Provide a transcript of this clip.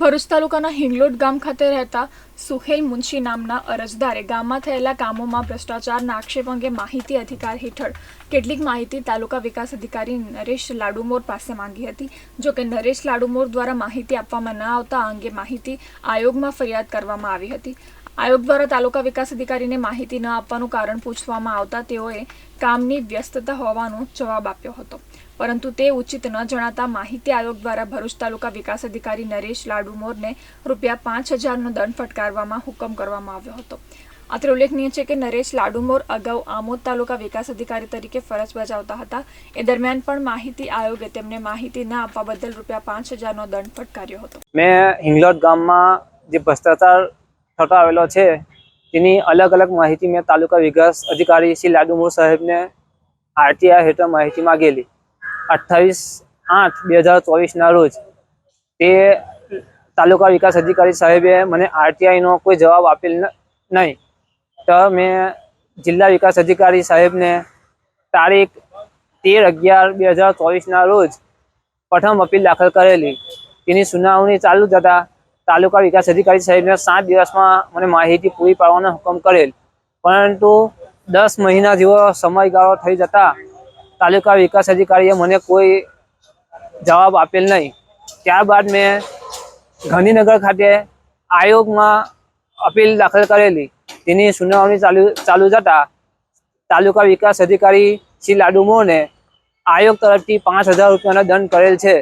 ભરૂચ તાલુકાના હિંગલોડ ગામ ખાતે રહેતા સુહેલ મુનશી નામના અરજદારે ગામમાં થયેલા કામોમાં ભ્રષ્ટાચારના આક્ષેપ અંગે માહિતી અધિકાર હેઠળ કેટલીક માહિતી તાલુકા વિકાસ અધિકારી નરેશ લાડુમોર પાસે માંગી હતી। જો કે નરેશ લાડુમોર દ્વારા માહિતી આપવામાં ન આવતા આ અંગે માહિતી આયોગમાં ફરિયાદ કરવામાં આવી હતી। આયોગ દ્વારા તાલુકા વિકાસ અધિકારીને માહિતી ન આપવાનું કારણ પૂછવામાં આવતા તેઓએ કામની વ્યસ્તતા હોવાનો જવાબ આપ્યો હતો, પરંતુ તે ઉચિત ન જણાતા માહિતી આયોગ દ્વારા ભરૂચ તાલુકા વિકાસ અધિકારી નરેશ લાડુમોરને ₹5000નો દંડ ફટકારવામાં હુકમ કરવામાં આવ્યો હતો। અત્રે ઉલ્લેખનીય છે કે નરેશ લાડુમોર અગાઉ આમોદ તાલુકા વિકાસ અધિકારી તરીકે ફરજ બજાવતા હતા। એ દરમિયાન પણ માહિતી આયોગે તેમને માહિતી ન આપવા બદલ ₹5000નો દંડ ફટકાર્યો હતો। મેં હિંગલોડ ગામમાં જે ભ્રષ્ટાચાર થતો આવેલો છે તેની અલગ અલગ માહિતી મેં તાલુકા વિકાસ અધિકારી શ્રી લાડુમોર સાહેબને આરટીઆઈ હેઠળ માહિતી માગેલી। 28/8/2024ના રોજ તે તાલુકા વિકાસ અધિકારી સાહેબે મને આરટીઆઈનો કોઈ જવાબ આપેલ નહીં, તો મેં જિલ્લા વિકાસ અધિકારી સાહેબને તારીખ 13/11/2024ના રોજ પ્રથમ અપીલ દાખલ કરેલી। તેની સુનાવણી ચાલુ થતાં તાલુકા વિકાસ અધિકારી સાહેબને 7 દિવસમાં મને માહિતી પૂરી પાડવાનો હુકમ કરેલ, પરંતુ 10 મહિના જેવો સમયગાળો થઈ જતા તાલુકા વિકાસ અધિકારીએ મને કોઈ જવાબ આપેલ નહીં। ત્યારબાદ મેં ગાંધીનગર ખાતે આયોગમાં અપીલ દાખલ કરેલી। તેની સુનાવણી ચાલુ જતા તાલુકા વિકાસ અધિકારી શ્રી લાડુમોરને આયોગ તરફથી ₹5000નો દંડ કરેલ છે।